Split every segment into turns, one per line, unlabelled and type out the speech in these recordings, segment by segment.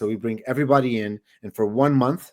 So we bring everybody in, and for 1 month,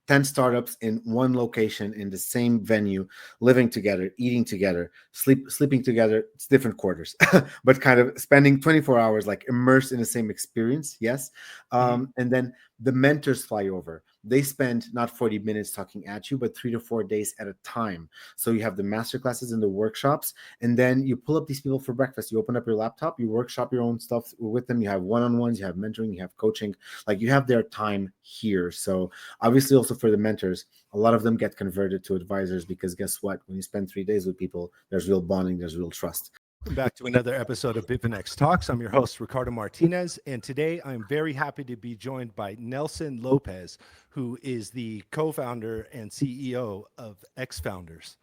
10 startups in one location in the same venue, living together, eating together, sleeping together. It's different quarters, but kind of spending 24 hours like immersed in the same experience. Yes. And then the mentors fly over. They spend not 40 minutes talking at you, but 3 to 4 days at a time. So you have the master classes and the workshops, and then you pull up these people for breakfast. You open up your laptop, you workshop your own stuff with them. You have one-on-ones, you have mentoring, you have coaching, like you have their time here. So obviously also for the mentors, a lot of them get converted to advisors because guess what? When you spend 3 days with people, there's real bonding, there's real trust.
Welcome back to another episode of Bitfinex Talks. I'm your host, Ricardo Martinez, and today I'm very happy to be joined by Nelson Lopez, who is the co-founder and CEO of XFounders.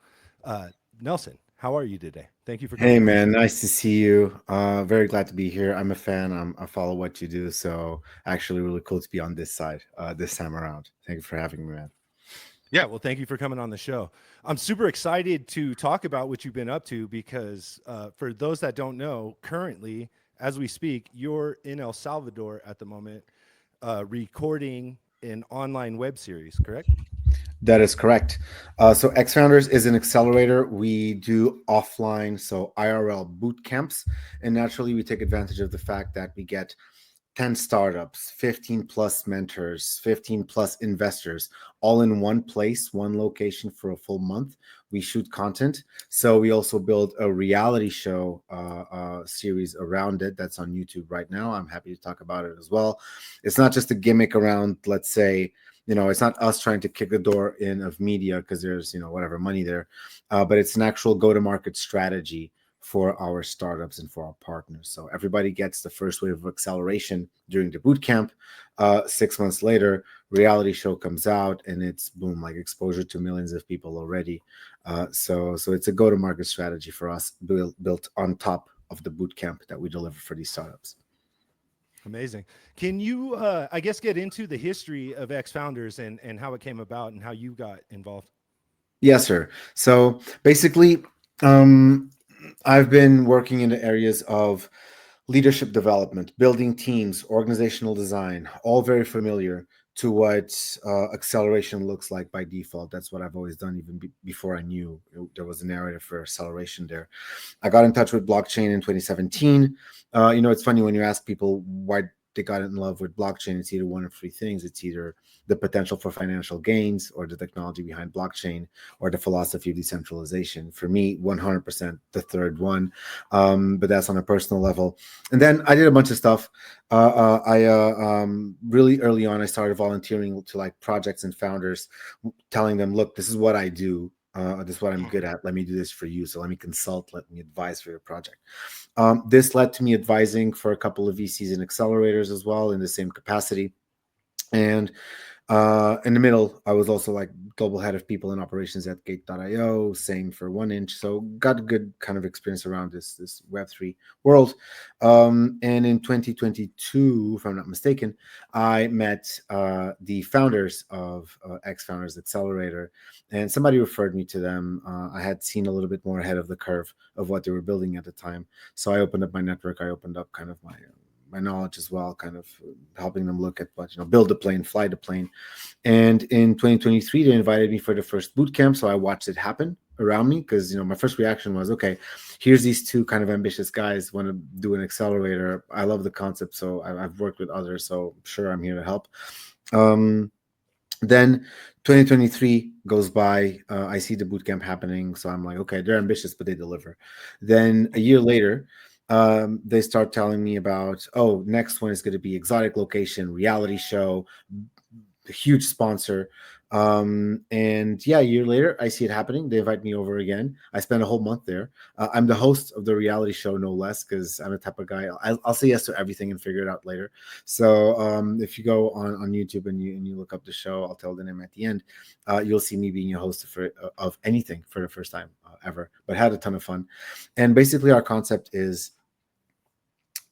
Nelson, how are you today? Thank you for coming.
Hey, man, nice to see you. Very glad to be here. I'm a fan. I follow what you do, so actually really cool to be on this side this time around. Thank you for having me, man.
Yeah, well, thank you for coming on the show. I'm super excited to talk about what you've been up to because for those that don't know, currently, as we speak, you're in El Salvador at the moment recording an online web series, correct?
That is correct. So XFounders is an accelerator. We do offline, so IRL boot camps, and naturally we take advantage of the fact that we get 10 startups, 15 plus mentors, 15 plus investors, all in one place, one location for a full month. We shoot content. So we also build a reality show series around it that's on YouTube right now. I'm happy to talk about it as well. It's not just a gimmick around, let's say, it's not us trying to kick the door in of media because there's, whatever money there, but it's an actual go-to-market strategy for our startups and for our partners. So everybody gets the first wave of acceleration during the boot camp. 6 months later, reality show comes out and it's boom, like exposure to millions of people already. So it's a go-to-market strategy for us built on top of the boot camp that we deliver for these startups.
Amazing. Can you, I guess, get into the history of XFounders and how it came about and how you got involved?
Yes, sir. So basically, I've been working in the areas of leadership development, building teams, organizational design, all very familiar to what acceleration looks like by default. That's what I've always done, even before I knew there was a narrative for acceleration there. I got in touch with blockchain in 2017. It's funny when you ask people why they got in love with blockchain. It's either one of three things. It's either the potential for financial gains or the technology behind blockchain or the philosophy of decentralization. For me, 100% the third one, but that's on a personal level. And then I did a bunch of stuff. Really early on, I started volunteering to like projects and founders, telling them, look, this is what I do. This is what I'm good at. Let me do this for you. So let me consult, let me advise for your project. This led to me advising for a couple of VCs and accelerators as well in the same capacity. And in the middle, I was also like global head of people and operations at Gate.io, same for 1inch. So got a good kind of experience around this Web3 world. And in 2022, if I'm not mistaken, I met the founders of XFounders Accelerator, and somebody referred me to them. I had seen a little bit more ahead of the curve of what they were building at the time. So I opened up my network. I opened up kind of my knowledge as well, kind of helping them look at what, build the plane, fly the plane. And in 2023, they invited me for the first boot camp. So I watched it happen around me because, my first reaction was, okay, here's these two kind of ambitious guys want to do an accelerator. I love the concept. So I've worked with others. So sure, I'm here to help. Then 2023 goes by. I see the bootcamp happening. So I'm like, okay, they're ambitious, but they deliver. Then a year later, they start telling me about, next one is going to be exotic location, reality show, a huge sponsor. And yeah, a year later, I see it happening. They invite me over again. I spend a whole month there. I'm the host of the reality show, no less, because I'm the type of guy, I'll say yes to everything and figure it out later. So if you go on YouTube and you look up the show, I'll tell the name at the end. You'll see me being a host of anything for the first time ever, but had a ton of fun. And basically our concept is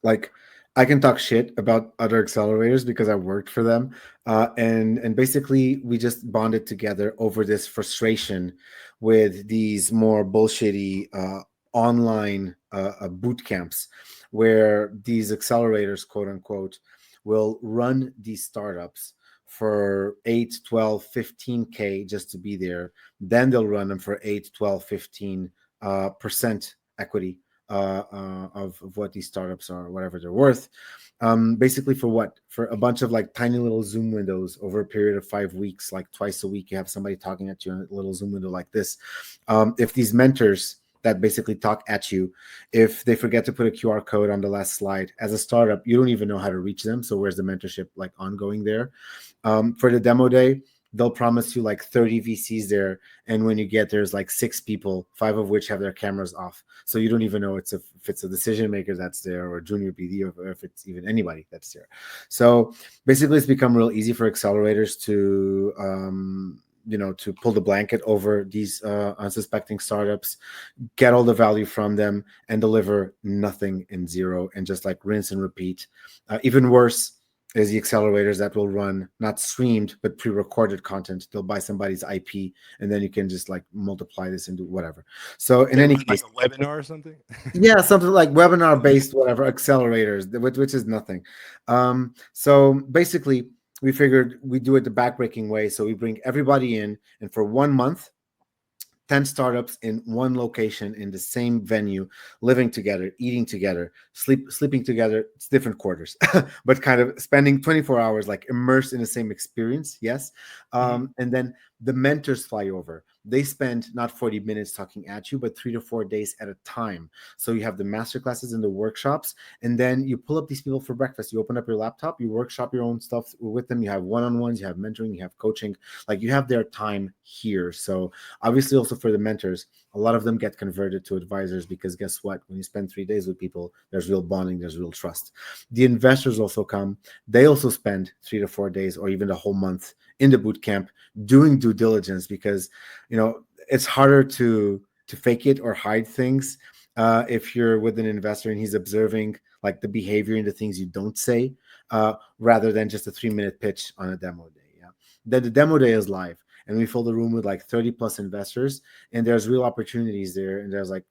like, I can talk shit about other accelerators because I worked for them. And basically we just bonded together over this frustration with these more bullshitty online boot camps where these accelerators, quote unquote, will run these startups for 8, 12, 15K just to be there. Then they'll run them for 8, 12, 15 percent equity of what these startups are, whatever they're worth. Basically for what? For a bunch of like tiny little Zoom windows over a period of 5 weeks, like twice a week, you have somebody talking at you in a little Zoom window like this. If these mentors that basically talk at you, if they forget to put a QR code on the last slide, as a startup, you don't even know how to reach them. So where's the mentorship like ongoing there? For the demo day, they'll promise you like 30 VCs there. And when you get there's like 6 people, 5 of which have their cameras off. So you don't even know if it's a decision maker that's there or a junior BD or if it's even anybody that's there. So basically it's become real easy for accelerators to to pull the blanket over these unsuspecting startups, get all the value from them, and deliver nothing in zero and just like rinse and repeat. Even worse is the accelerators that will run not streamed but pre-recorded content. They'll buy somebody's IP and then you can just like multiply this into whatever. So in
They
any
run like
case,
a webinar or something.
yeah, something like webinar based whatever accelerators, which is nothing. So basically we figured we do it the backbreaking way. So we bring everybody in, and for 1 month 10 startups in one location in the same venue, living together, eating together, sleeping together. It's different quarters, but kind of spending 24 hours like immersed in the same experience. Yes. And then the mentors fly over. They spend not 40 minutes talking at you, but 3 to 4 days at a time. So you have the master classes and the workshops, and then you pull up these people for breakfast. You open up your laptop, you workshop your own stuff with them. You have one-on-ones, you have mentoring, you have coaching, like you have their time here. So obviously also for the mentors, a lot of them get converted to advisors because guess what? When you spend 3 days with people, there's real bonding, there's real trust. The investors also come. They also spend 3 to 4 days or even the whole month in the boot camp doing due diligence because, it's harder to fake it or hide things if you're with an investor and he's observing like the behavior and the things you don't say rather than just a 3-minute pitch on a demo day. Yeah. Then the demo day is live and we fill the room with like 30 plus investors and there's real opportunities there. And there's like,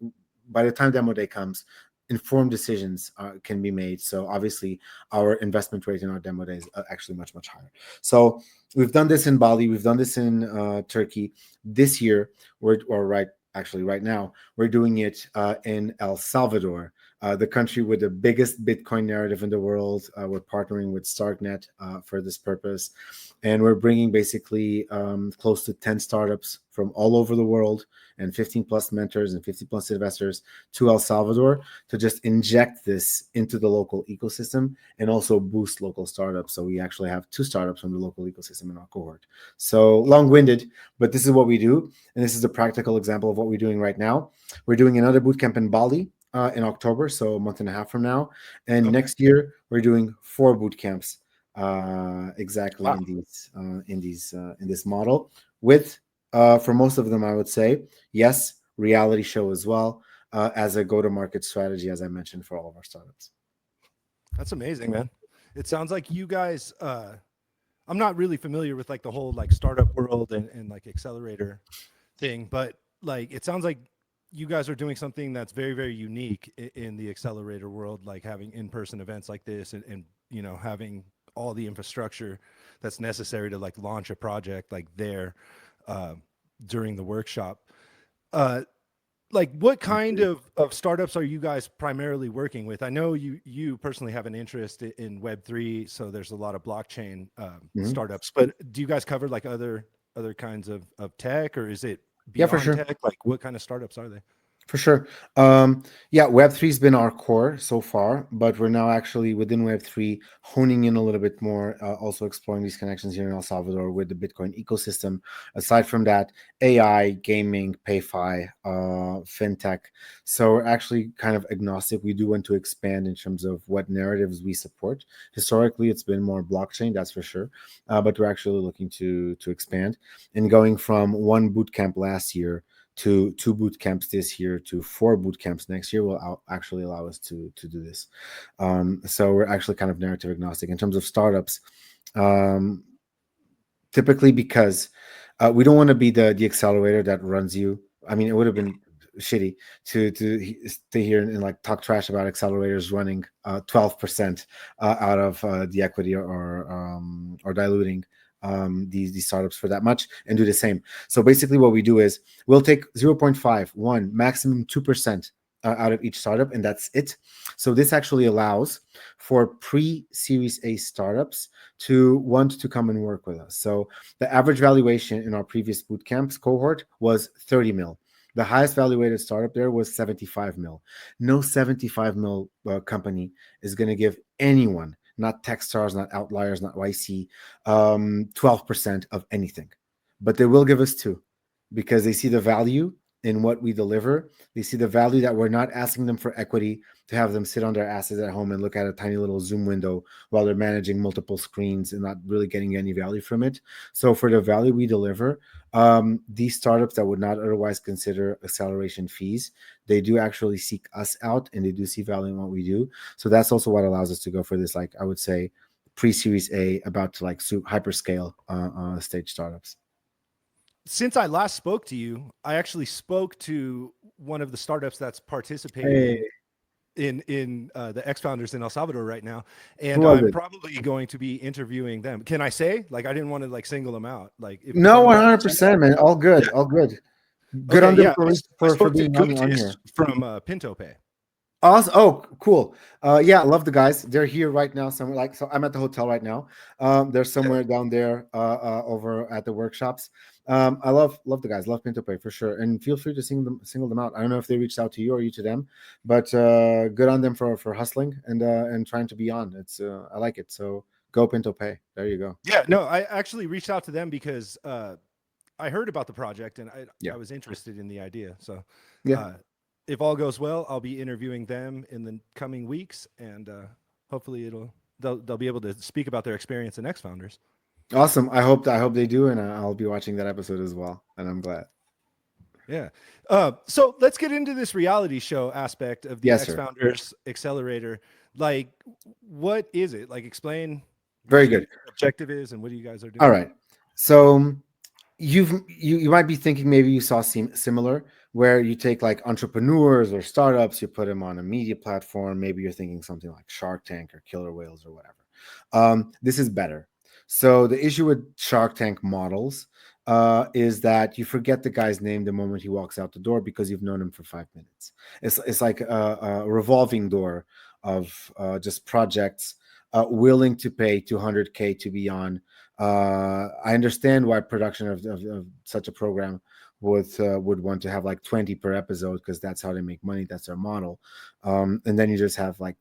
by the time demo day comes, informed decisions can be made. So obviously our investment rate in our demo day is actually much, much higher. So we've done this in Bali. We've done this in Turkey. This year, right now, we're doing it in El Salvador, the country with the biggest Bitcoin narrative in the world. We're partnering with Starknet for this purpose. And we're bringing basically close to 10 startups from all over the world and 15 plus mentors and 50 plus investors to El Salvador to just inject this into the local ecosystem and also boost local startups. So we actually have 2 startups from the local ecosystem in our cohort. So long-winded, but this is what we do. And this is a practical example of what we're doing right now. We're doing another bootcamp in Bali in October, so a month and a half from now. And next year, we're doing 4 boot camps exactly
Wow.
in this model with for most of them I would say yes, reality show as well as a go-to-market strategy, as I mentioned, for all of our startups.
That's amazing, man. It sounds like you guys I'm not really familiar with like the whole like startup world and like accelerator thing, but like it sounds like you guys are doing something that's very, very unique in the accelerator world, like having in-person events like this and having all the infrastructure that's necessary to like launch a project like there uh, during the workshop. Uh, like what kind of startups are you guys primarily working with? I know you personally have an interest in Web3, so there's a lot of blockchain
Mhm.
startups, but do you guys cover like other kinds of tech, or is it
Yeah, for
beyond
sure.
tech? Like what kind of startups are they?
For sure. Yeah, Web3 has been our core so far, but we're now actually within Web3 honing in a little bit more, also exploring these connections here in El Salvador with the Bitcoin ecosystem. Aside from that, AI, gaming, PayFi, fintech. So we're actually kind of agnostic. We do want to expand in terms of what narratives we support. Historically, it's been more blockchain, that's for sure, but we're actually looking to expand and going from 1 bootcamp last year to 2 boot camps this year to 4 boot camps next year will actually allow us to do this. So we're actually kind of narrative agnostic in terms of startups. Um, Typically because we don't want to be the accelerator that runs you. I mean, it would have been shitty to stay here and like talk trash about accelerators running 12% out of the equity or diluting these startups for that much and do the same. So basically what we do is we'll take 0.5, 1, maximum 2% out of each startup, and that's it. So this actually allows for pre-Series A startups to want to come and work with us. So the average valuation in our previous bootcamps cohort was 30 mil. The highest valuated startup there was 75 mil. No 75 mil company is going to give anyone, not Techstars, not Outliers, not YC, 12% of anything. But they will give us 2 because they see the value in what we deliver. They see the value that we're not asking them for equity to have them sit on their asses at home and look at a tiny little Zoom window while they're managing multiple screens and not really getting any value from it. So for the value we deliver, these startups that would not otherwise consider acceleration fees, they do actually seek us out and they do see value in what we do. So that's also what allows us to go for this, like I would say, pre-Series A, about to like hyperscale stage startups.
Since I last spoke to you, I actually spoke to one of the startups that's
Hey,
participating in the XFounders in El Salvador right now,
who
and
was
I'm
it?
probably going to be interviewing them. Can I say, like, I didn't want to like single them out, like if
No,
I'm
one
allowed to
hundred
say that?
percent, man. All
Yeah.
good, all good. Good
Okay.
on them
Yeah. I
for
spoke to
being on
Gutierrez
here.
from Pinto Pay.
Awesome. Oh, cool. Yeah, I love the guys. They're here right now somewhere. Like, so I'm at the hotel right now. They're
Okay.
somewhere down there over at the workshops. I love the guys. Love Pinto Pay for sure. And feel free to single them out. I don't know if they reached out to you or you to them, but good on them for hustling and trying to be on. It's I like it. So go Pinto Pay. There you go.
Yeah. No, I actually reached out to them because I heard about the project and
Yeah.
I was interested in the idea. So
Yeah.
uh, if all goes well, I'll be interviewing them in the coming weeks, and hopefully they'll be able to speak about their experience in X Founders.
Awesome. I hope they do, and I'll be watching that episode as well. And I'm glad.
Yeah. So let's get into this reality show aspect of the
Yes,
X
sir.
Founders Accelerator. Like, what is it? Like, explain
Very
what
good.
the objective is and what you guys are
All
doing.
right. So you might be thinking maybe you saw similar where you take like entrepreneurs or startups, you put them on a media platform. Maybe you're thinking something like Shark Tank or Killer Whales or whatever. This is better. So the issue with Shark Tank models is that you forget the guy's name the moment he walks out the door because you've known him for 5 minutes. It's like a revolving door of just projects willing to pay 200K to be on. I understand why production of such a program would want to have like 20 per episode because that's how they make money. That's their model. And then you just have like,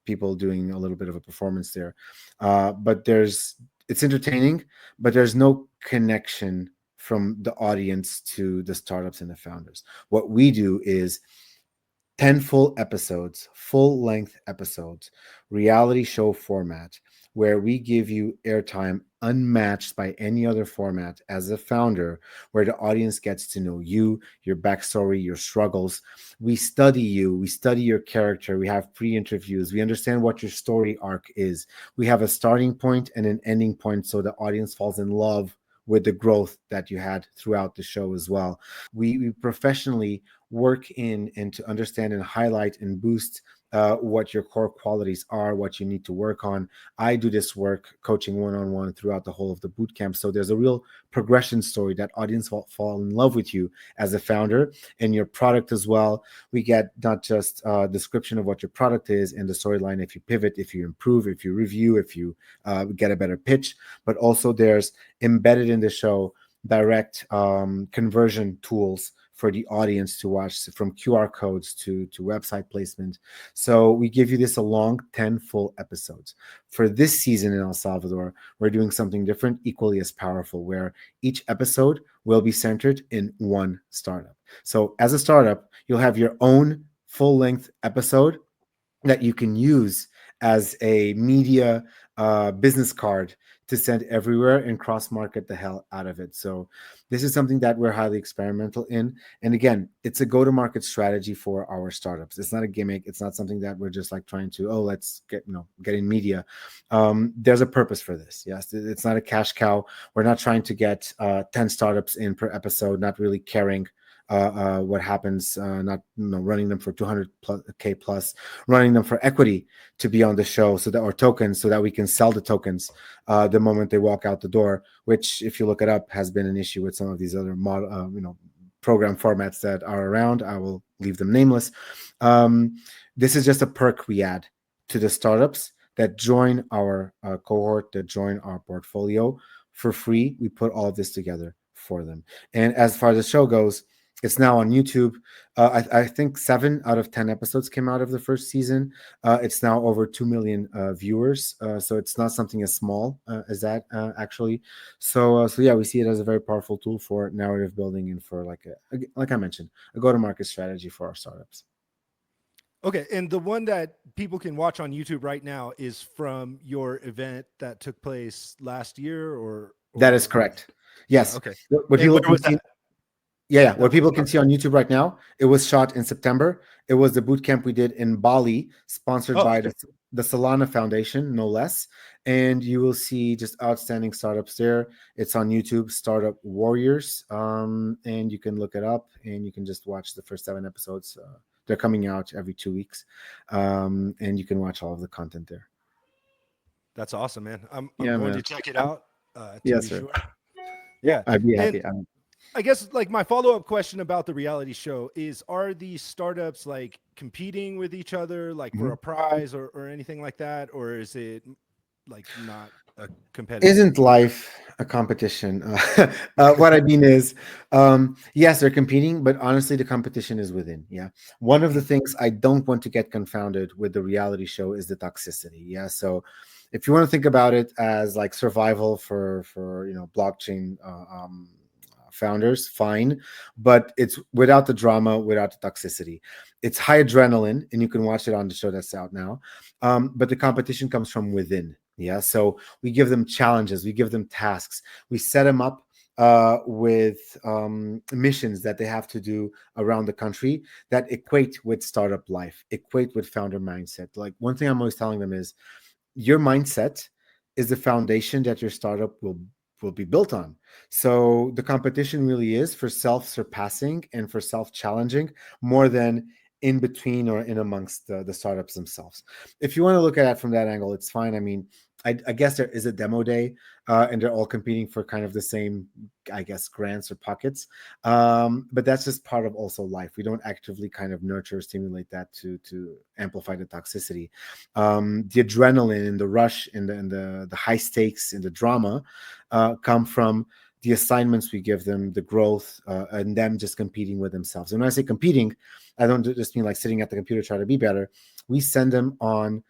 people doing a little bit of a performance there. But it's entertaining, but there's no connection from the audience to the startups and the founders. What we do is 10 full episodes, full length episodes, reality show format, where we give you airtime unmatched by any other format as a founder, where the audience gets to know you, your backstory, your struggles. We study you, we study your character, we have pre interviews, we understand what your story arc is. We have a starting point and an ending point so the audience falls in love with the growth that you had throughout the show as well. We professionally work in and to understand and highlight and boost what your core qualities are, what you need to work on. I do this work coaching one-on-one throughout the whole of the boot camp. So there's a real progression story that audience will fall in love with you as a founder and your product as well. We get not just a description of what your product is and the storyline, if you pivot, if you improve, if you review, if you get a better pitch, but also there's embedded in the show direct conversion tools for the audience to watch, from QR codes to website placement. So we give you this along 10 full episodes. For this season in El Salvador, we're doing something different, equally as powerful, where each episode will be centered in one startup. So as a startup, you'll have your own full-length episode that you can use as a media business card to send everywhere and cross market the hell out of it. So this is something that we're highly experimental in. And again, it's a go-to-market strategy for our startups. It's not a gimmick. It's not something that we're just like trying to, oh, let's get in media. There's a purpose for this. Yes, it's not a cash cow. We're not trying to get 10 startups in per episode, not really caring what happens, not running them for 200K plus, running them for equity to be on the show, so that, or tokens, so that we can sell the tokens the moment they walk out the door, which, if you look it up, has been an issue with some of these other program formats that are around. I will leave them nameless. This is just a perk we add to the startups that join our cohort, that join our portfolio for free. We put all of this together for them. And as far as the show goes, it's now on YouTube. I think 7 out of 10 episodes came out of the first season. It's now over 2 million viewers. So it's not something as small as that, actually. So yeah, we see it as a very powerful tool for narrative building and for, like I mentioned, a go-to-market strategy for our startups.
Okay, and the one that people can watch on YouTube right now is from your event that took place last year, or
That is correct.
Yeah,
Yes.
okay.
What
And
people
where
can
was
see,
that?
yeah,
That
what
was
people can see on YouTube right now, it was shot in September. It was the boot camp we did in Bali, sponsored
Oh,
by
okay.
the Solana Foundation, no less. And you will see just outstanding startups there. It's on YouTube, Startup Warriors, and you can look it up, and you can just watch the first 7 episodes. They're coming out every 2 weeks, and you can watch all of the content there.
That's awesome, man. I'm
Yeah,
going to
man.
check it out to
Yes,
be
sir.
sure. Yeah.
I'd be
And
happy.
I guess like my follow-up question about the reality show is, are these startups like competing with each other like for
Mhm.
a prize, or anything like that, or is it like not a competitive
Isn't
thing?
life a competition? What I mean is, yes, they're competing, but honestly, the competition is within. Yeah. One of the
Mm,
things I don't want to get confounded with the reality show is the toxicity. Yeah. So if you want to think about it as like survival for blockchain founders, fine, but it's without the drama, without the toxicity. It's high adrenaline, and you can watch it on the show that's out now. But the competition comes from within. Yeah. So we give them challenges, we give them tasks, we set them up with missions that they have to do around the country that equate with startup life, equate with founder mindset. Like, one thing I'm always telling them is, your mindset is the foundation that your startup will be built on. So the competition really is for self-surpassing and for self-challenging, more than in between or in amongst the startups themselves. If you want to look at it from that angle, it's fine. I mean, I guess there is a demo day, and they're all competing for kind of the same, I guess, grants or pockets. But that's just part of also life. We don't actively kind of nurture, stimulate that to amplify the toxicity. The adrenaline and the rush and the high stakes and the drama come from the assignments we give them, the growth, and them just competing with themselves. And when I say competing, I don't just mean like sitting at the computer trying to be better. We send them on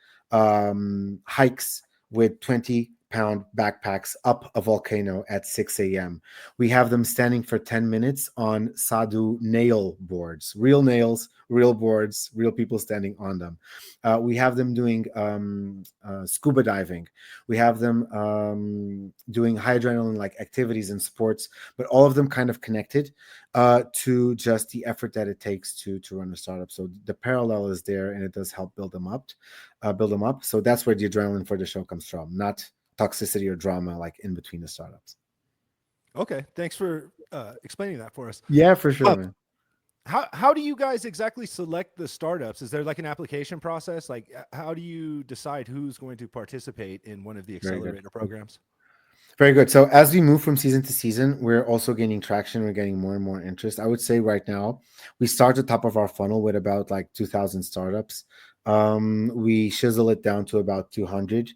hikes with 20-pound backpacks up a volcano at 6 a.m. We have them standing for 10 minutes on Sadhu nail boards, real nails, real boards, real people standing on them. We have them doing scuba diving. We have them doing high adrenaline like activities and sports, but all of them kind of connected to just the effort that it takes to run a startup. So the parallel is there, and it does help build them up. So that's where the adrenaline for the show comes from, not toxicity or drama like in between the startups.
Okay, thanks for explaining that for us.
Yeah, for sure,
Um,
man.
how do you guys exactly select the startups? Is there like an application process? Like, how do you decide who's going to participate in one of the
Very good.
accelerator programs?
Very good. So as we move from season to season, we're also gaining traction. We're getting more and more interest. I would say right now, we start at the top of our funnel with about like 2,000 startups. We chisel it down to about 200.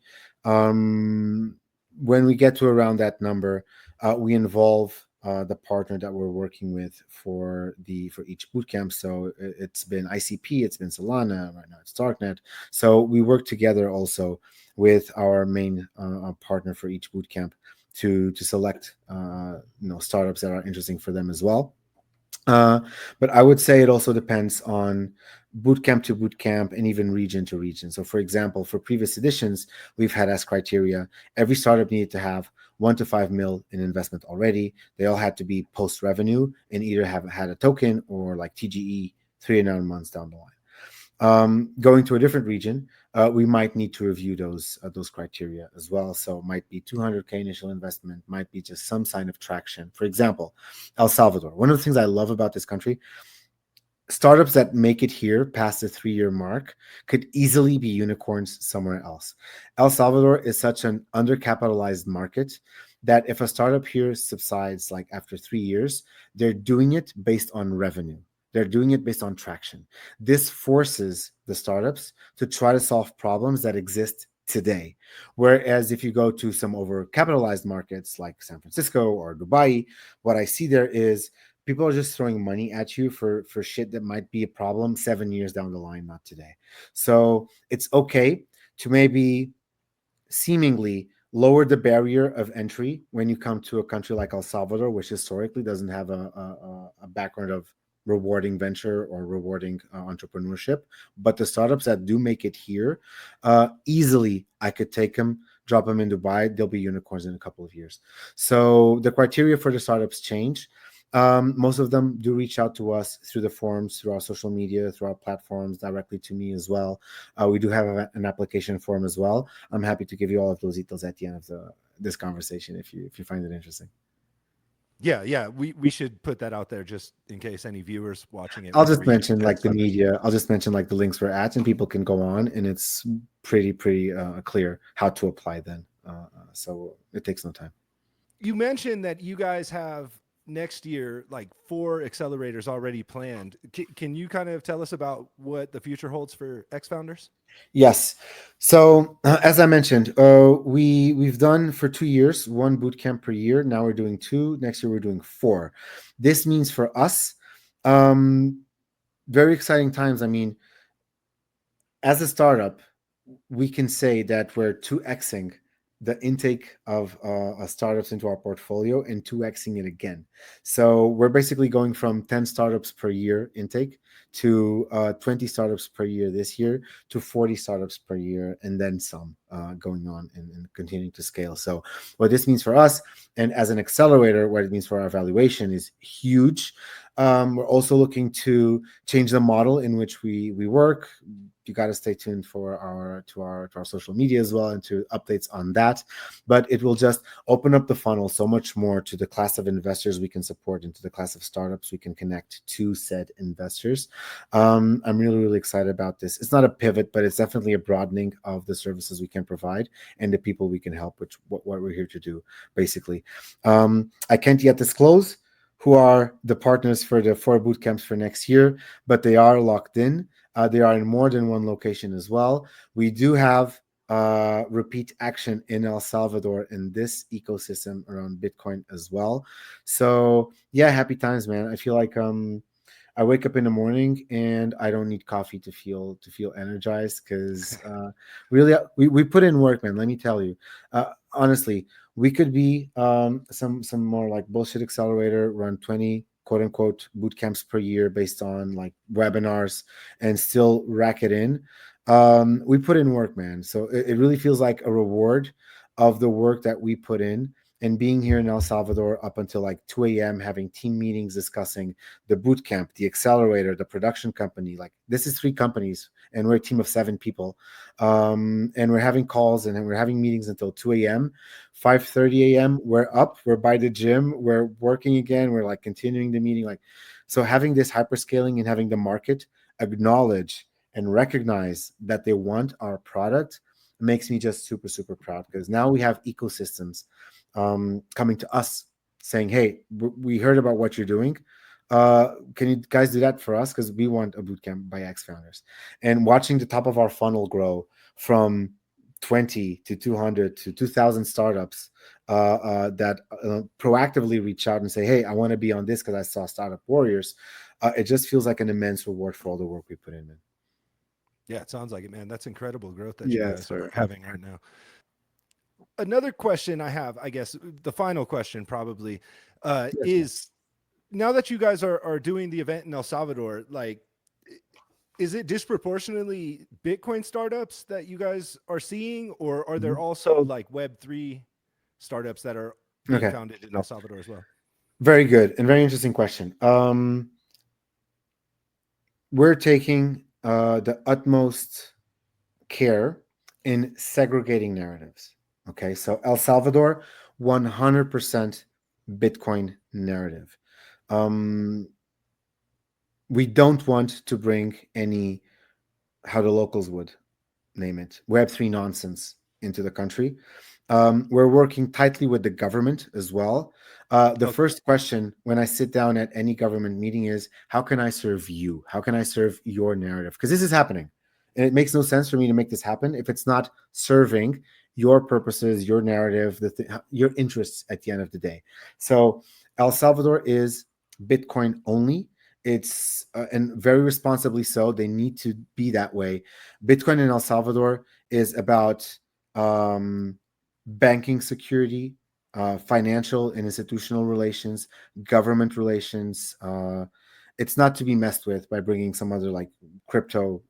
Um, when we get to around that number, we involve the partner that we're working with for each bootcamp. So it's been ICP, it's been Solana, right now it's Darknet. So we work together also with our main partner for each bootcamp to select startups that are interesting for them as well. Uh, but I would say it also depends on bootcamp to bootcamp and even region to region. So, for example, for previous editions, we've had as criteria every startup needed to have 1 to 5 mil in investment already. They all had to be post revenue and either have had a token or like TGE 3 to 9 months down the line. Going to a different region, we might need to review those criteria as well. So might be 200K initial investment, might be just some sign of traction. For example, El Salvador. One of the things I love about this country, startups that make it here past the 3-year mark could easily be unicorns somewhere else. El Salvador is such an undercapitalized market that if a startup here subsides like after 3 years, they're doing it based on revenue. They're doing it based on traction. This forces the startups to try to solve problems that exist today. Whereas if you go to some overcapitalized markets like San Francisco or Dubai, what I see there is people are just throwing money at you for shit that might be a problem 7 years down the line, not today. So it's okay to maybe seemingly lower the barrier of entry when you come to a country like El Salvador, which historically doesn't have a background of rewarding venture or rewarding entrepreneurship. But the startups that do make it here, easily I could take them, drop them in Dubai, they'll be unicorns in a couple of years. So the criteria for the startups change. Most of them do reach out to us through the forums, through our social media, through our platforms, directly to me as well. We do have an application form as well. I'm happy to give you all of those details at the end of this conversation if you find it interesting.
Yeah, yeah, we should put that out there just in case any viewers watching it
I'll
want to
just
reach out
mention
to
like
X
the
Founders.
media. I'll just mention like the links we're at, and people can go on, and it's pretty clear how to apply then. So it takes no time.
You mentioned that you guys have next year like 4 accelerators already planned. Can you kind of tell us about what the future holds for X Founders?
Yes. So as I mentioned, we've done for 2 years one boot camp per year. Now we're doing two. Next year we're doing four. This means for us, um, very exciting times. I mean, as a startup, we can say that we're 2xing the intake of startups into our portfolio and 2xing it again. So we're basically going from 10 startups per year intake to 20 startups per year this year to 40 startups per year and then some going on and continuing to scale. So what this means for us and as an accelerator, what it means for our valuation is huge. We're also looking to change the model in which we work. You got to stay tuned for our social media as well and to updates on that. But it will just open up the funnel so much more to the class of investors we can support and to the class of startups we can connect to said investors. I'm really excited about this. It's not a pivot, but it's definitely a broadening of the services we can provide and the people we can help, which what we're here to do basically. I can't yet disclose who are the partners for the 4 boot camps for next year, but they are locked in. They are in more than one location as well. We do have repeat action in El Salvador in this ecosystem around Bitcoin as well. So yeah, happy times, man. I feel like I wake up in the morning and I don't need coffee to feel energized because really we put in work, man. Let me tell you, honestly, we could be some more like bullshit accelerator, run 20 quote unquote boot camps per year based on like webinars and still rack it in. We put in work, man. So it really feels like a reward of the work that we put in. And being here in El Salvador up until like 2 a.m., having team meetings discussing the boot camp, the accelerator, the production company. Like this is 3 companies, and we're a team of 7 people. And we're having calls and we're having meetings until 2 a.m. 5:30 a.m. We're up, we're by the gym, we're working again, we're like continuing the meeting. Like so having this hyperscaling and having the market acknowledge and recognize that they want our product makes me just super proud because now we have ecosystems coming to us saying, hey, we heard about what you're doing. Can you guys do that for us? Because we want a bootcamp by X Founders. And watching the top of our funnel grow from 20 to 200 to 2,000 startups that proactively reach out and say, hey, I want to be on this because I saw Startup Warriors. It just feels like an immense reward for all the work we put in.
Yeah, it sounds like it, man. That's incredible growth that you
Yes,
guys
sir.
are having right now. Another question I have, I guess the final question probably,
Yes, sir.
is now that you guys are doing the event in El Salvador, like, is it disproportionately Bitcoin startups that you guys are seeing, or are there
Mhm.
also like Web3 startups that are being
Okay.
founded in El Salvador as well?
Very good and very interesting question. We're taking the utmost care in segregating narratives. Okay, so El Salvador, 100% Bitcoin narrative. Um, we don't want to bring any, how the locals would name it, Web3 nonsense into the country. We're working tightly with the government as well. The
Okay.
first question when I sit down at any government meeting is, how can I serve you? How can I serve your narrative? Because this is happening. And it makes no sense for me to make this happen if it's not serving your purposes, your narrative, your interests at the end of the day. So El Salvador is Bitcoin only. It's and very responsibly so. They need to be that way. Bitcoin in El Salvador is about um, banking security, financial and institutional relations, government relations. It's not to be messed with by bringing some other like crypto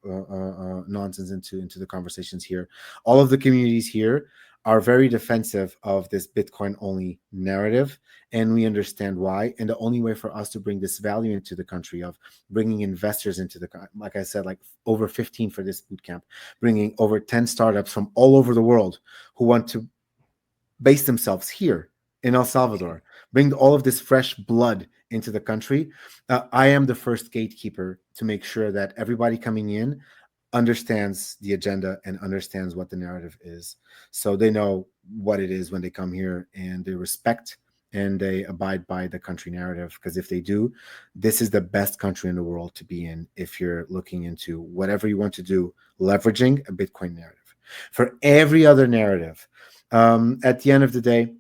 nonsense into the conversations here. All of the communities here are very defensive of this Bitcoin only narrative, and we understand why. And the only way for us to bring this value into the country of bringing investors into like I said, like over 15 for this bootcamp, bringing over 10 startups from all over the world who want to base themselves here in El Salvador, bring all of this fresh blood into the country. I am the first gatekeeper to make sure that everybody coming in understands the agenda and understands what the narrative is. So they know what it is when they come here, and they respect and they abide by the country narrative. Because if they do, this is the best country in the world to be in if you're looking into whatever you want to do, leveraging a Bitcoin narrative. For every other narrative, at the end of the day,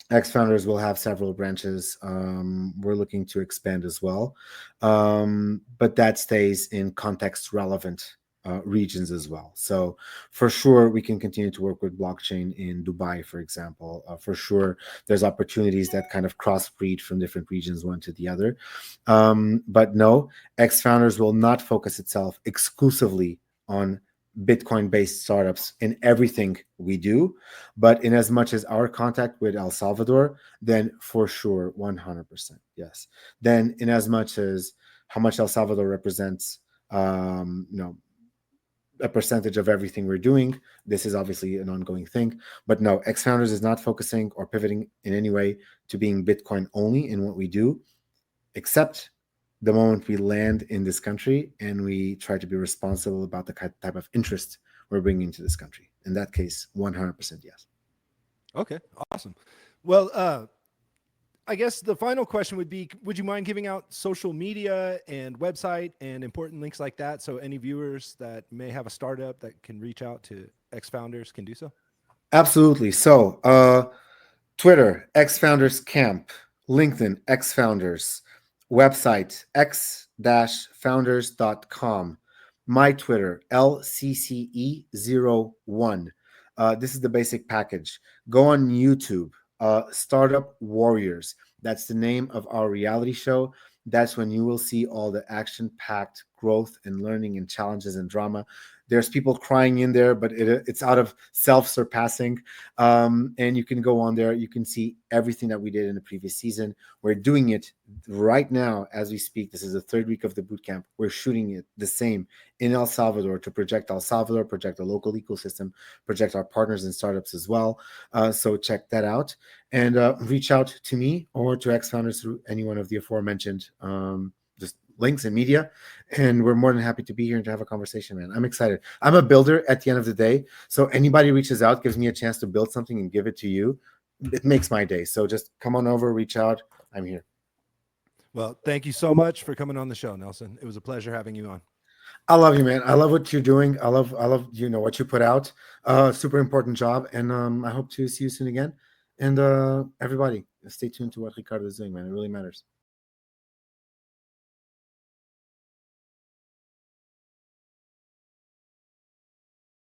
XFounders will have several branches. We're looking to expand as well, but that stays in context relevant regions as well. So for sure, we can continue to work with blockchain in Dubai, for example. For sure, there's opportunities that kind of crossbreed from different regions one to the other. But no, XFounders will not focus itself exclusively on Bitcoin-based startups in everything we do. But in as much as our contact with El Salvador, then for sure, 100%, yes. Then in as much as how much El Salvador represents, you know, a percentage of everything we're doing, this is obviously an ongoing thing. But no, XFounders is not focusing or pivoting in any way to being Bitcoin only in what we do, except the moment we land in this country and we try to be responsible about the type of interest we're bringing to this country. In that case, 100% yes.
Okay. Awesome. Well, I guess the final question would be, would you mind giving out social media and website and important links like that so any viewers that may have a startup that can reach out to X Founders can do so?
Absolutely. So, Twitter, X Founders Camp, LinkedIn, X Founders, website, x-founders.com, my Twitter, LCCE01. This is the basic package. Go on YouTube, Startup Warriors. That's the name of our reality show. That's when you will see all the action packed growth and learning and challenges and drama. There's people crying in there, but it's out of self surpassing. And you can go on there. You can see everything that we did in the previous season. We're doing it right now as we speak. This is the third week of the bootcamp. We're shooting it the same in El Salvador to project El Salvador, project the local ecosystem, project our partners and startups as well. So check that out and reach out to me or to X Founders through any one of the aforementioned just links and media. And we're more than happy to be here and to have a conversation, man. I'm excited. I'm a builder at the end of the day. So anybody reaches out, gives me a chance to build something and give it to you. It makes my day. So just come on over, reach out. I'm here.
Well, thank you so much for coming on the show, Nelson. It was a pleasure having you on.
I love you, man. I love what you're doing. I love what you put out. Super important job. And I hope to see you soon again. And everybody, stay tuned to what Ricardo is doing, man. It really matters.